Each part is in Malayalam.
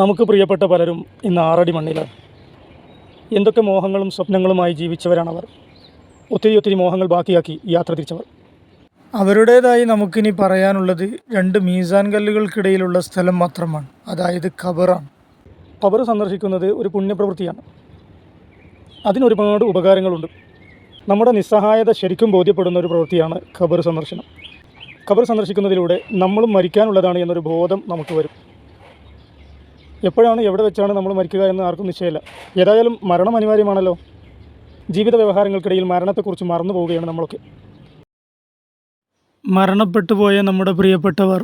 നമുക്ക് പ്രിയപ്പെട്ട പലരും ഇന്ന് ആറടി മണ്ണിലാണ്. എന്തൊക്കെ മോഹങ്ങളും സ്വപ്നങ്ങളുമായി ജീവിച്ചവരാണവർ. ഒത്തിരി മോഹങ്ങൾ ബാക്കിയാക്കി യാത്ര തിരിച്ചവർ. അവരുടേതായി നമുക്കിനി പറയാനുള്ളത് 2 മീസാൻ കല്ലുകൾക്കിടയിലുള്ള സ്ഥലം മാത്രമാണ്, അതായത് ഖബറാണ്. ഖബർ സന്ദർശിക്കുന്നത് ഒരു പുണ്യപ്രവൃത്തിയാണ്. അതിനൊരുപാട് ഉപകാരങ്ങളുണ്ട്. നമ്മുടെ നിസ്സഹായത ശരിക്കും ബോധ്യപ്പെടുന്ന ഒരു പ്രവൃത്തിയാണ് ഖബർ സന്ദർശനം. ഖബർ സന്ദർശിക്കുന്നതിലൂടെ നമ്മളും മരിക്കാനുള്ളതാണ് എന്നൊരു ബോധം നമുക്ക് വരും. എപ്പോഴാണ് എവിടെ വെച്ചാണ് നമ്മൾ മരിക്കുക എന്ന് ആർക്കും നിശ്ചയമില്ല. ഏതായാലും മരണം അനിവാര്യമാണല്ലോ. ജീവിത വ്യവഹാരങ്ങൾക്കിടയിൽ മരണത്തെക്കുറിച്ച് മറന്നു പോവുകയാണ് നമ്മളൊക്കെ. മരണപ്പെട്ടു പോയ നമ്മുടെ പ്രിയപ്പെട്ടവർ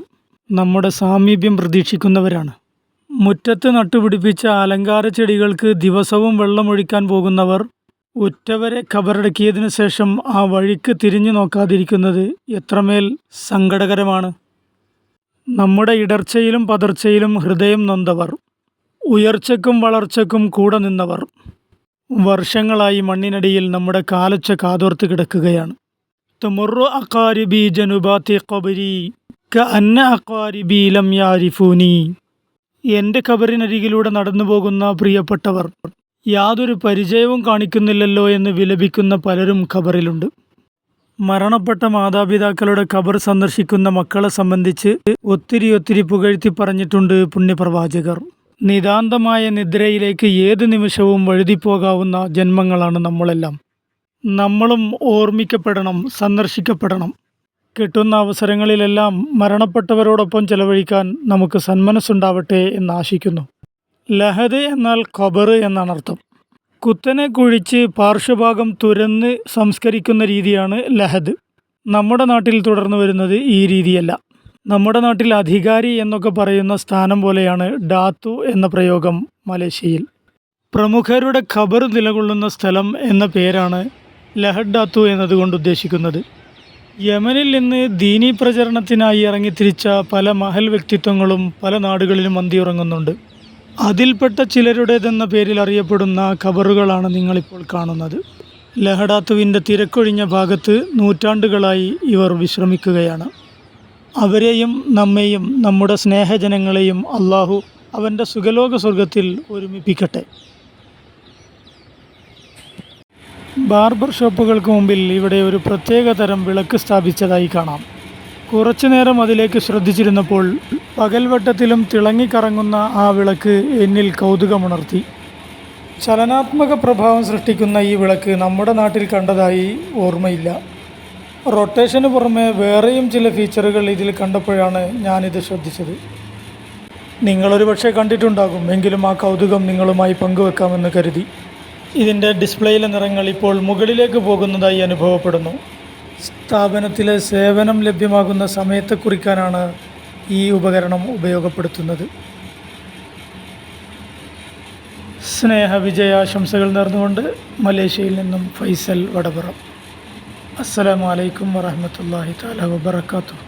നമ്മുടെ സാമീപ്യം പ്രതീക്ഷിക്കുന്നവരാണ്. മുറ്റത്ത് നട്ടുപിടിപ്പിച്ച അലങ്കാര ചെടികൾക്ക് ദിവസവും വെള്ളമൊഴിക്കാൻ പോകുന്നവർ ഉറ്റവരെ ഖബറടക്കിയതിനു ശേഷം ആ വഴിക്ക് തിരിഞ്ഞു നോക്കാതിരിക്കുന്നത് എത്രമേൽ സങ്കടകരമാണ്. നമ്മുടെ ഇടർച്ചയിലും പതർച്ചയിലും ഹൃദയം നൊന്തവർ, ഉയർച്ചയ്ക്കും വളർച്ചയ്ക്കും കൂടെ നിന്നവർ വർഷങ്ങളായി മണ്ണിനടിയിൽ നമ്മുടെ കാലൊച്ച കാതോർത്ത് കിടക്കുകയാണ്. തമുറു അഖാരിബി ജനുബാത്തി ഖബരി കഅന്ന അഖാരിബി ലം യാരിഫൂനി. എൻ്റെ ഖബറിനരികിലൂടെ നടന്നു പോകുന്ന പ്രിയപ്പെട്ടവർ യാതൊരു പരിചയവും കാണിക്കുന്നില്ലല്ലോ എന്ന് വിലപിക്കുന്ന പലരും ഖബറിലുണ്ട്. മരണപ്പെട്ട മാതാപിതാക്കളുടെ ഖബർ സന്ദർശിക്കുന്ന മക്കളെ സംബന്ധിച്ച് ഒത്തിരി പുകഴ്ത്തി പറഞ്ഞിട്ടുണ്ട് പുണ്യപ്രവാചകർ. നിതാന്തമായ നിദ്രയിലേക്ക് ഏത് നിമിഷവും വഴുതിപ്പോകാവുന്ന ജന്മങ്ങളാണ് നമ്മളെല്ലാം. നമ്മളും ഓർമ്മിക്കപ്പെടണം, സന്ദർശിക്കപ്പെടണം. കിട്ടുന്ന അവസരങ്ങളിലെല്ലാം മരണപ്പെട്ടവരോടൊപ്പം ചെലവഴിക്കാൻ നമുക്ക് സന്മനസ്സുണ്ടാവട്ടെ എന്ന് ആശിക്കുന്നു. ലഹദ് എന്നാൽ ഖബർ എന്നാണ് അർത്ഥം. കുത്തനെ കുഴിച്ച് പാർശ്വഭാഗം തുരന്ന് സംസ്കരിക്കുന്ന രീതിയാണ് ലഹദ്. നമ്മുടെ നാട്ടിൽ തുടർന്നു വരുന്നത് ഈ രീതിയല്ല. നമ്മുടെ നാട്ടിൽ അധികാരി എന്നൊക്കെ പറയുന്ന സ്ഥാനം പോലെയാണ് ഡാത്തു എന്ന പ്രയോഗം മലേഷ്യയിൽ. പ്രമുഖരുടെ ഖബർ നിലകൊള്ളുന്ന സ്ഥലം എന്ന പേരാണ് ലഹദ് ഡാത്തു എന്നതുകൊണ്ട് ഉദ്ദേശിക്കുന്നത്. യമനിൽ നിന്ന് ദീനീ പ്രചരണത്തിനായി ഇറങ്ങിത്തിരിച്ച പല മഹൽ വ്യക്തിത്വങ്ങളും പല നാടുകളിലും അന്തിയുറങ്ങുന്നുണ്ട്. അതിൽപ്പെട്ട ചിലരുടേതെന്ന പേരിൽ അറിയപ്പെടുന്ന ഖബറുകളാണ് നിങ്ങളിപ്പോൾ കാണുന്നത്. ലഹഡാത്തുവിൻ്റെ തിരക്കൊഴിഞ്ഞ ഭാഗത്ത് നൂറ്റാണ്ടുകളായി ഇവർ വിശ്രമിക്കുകയാണ്. അവരെയും നമ്മെയും നമ്മുടെ സ്നേഹജനങ്ങളെയും അള്ളാഹു അവൻ്റെ സുഖലോക സ്വർഗത്തിൽ ഒരുമിപ്പിക്കട്ടെ. ബാർബർ ഷോപ്പുകൾക്ക് മുമ്പിൽ ഇവിടെ ഒരു പ്രത്യേക തരം വിളക്ക് സ്ഥാപിച്ചതായി കാണാം. കുറച്ചു നേരം അതിലേക്ക് ശ്രദ്ധിച്ചിരുന്നപ്പോൾ പകൽവട്ടത്തിലും തിളങ്ങിക്കറങ്ങുന്ന ആ വിളക്ക് എന്നിൽ കൗതുകമുണർത്തി. ചലനാത്മക പ്രഭാവം സൃഷ്ടിക്കുന്ന ഈ വിളക്ക് നമ്മുടെ നാട്ടിൽ കണ്ടതായി ഓർമ്മയില്ല. റൊട്ടേഷന് പുറമെ വേറെയും ചില ഫീച്ചറുകൾ ഇതിൽ കണ്ടപ്പോഴാണ് ഞാനിത് ശ്രദ്ധിച്ചത്. നിങ്ങളൊരു പക്ഷേ കണ്ടിട്ടുണ്ടാകും, എങ്കിലും ആ കൗതുകം നിങ്ങളുമായി പങ്കുവെക്കാമെന്ന് കരുതി. ഇതിൻ്റെ ഡിസ്പ്ലേയിലെ നിറങ്ങൾ ഇപ്പോൾ മുകളിലേക്ക് പോകുന്നതായി അനുഭവപ്പെടുന്നു. സ്ഥാപനത്തിലെ സേവനം ലഭ്യമാകുന്ന സമയത്തെ കുറിക്കാനാണ് ഈ ഉപകരണം ഉപയോഗപ്പെടുത്തുന്നത്. സ്നേഹവിജയാശംസകൾ നേർന്നുകൊണ്ട് മലേഷ്യയിൽ നിന്നും ഫൈസൽ വടപുറം. അസ്സലാമു അലൈക്കും വറഹ്മത്തുള്ളാഹി തആല വബറകാതുഹു.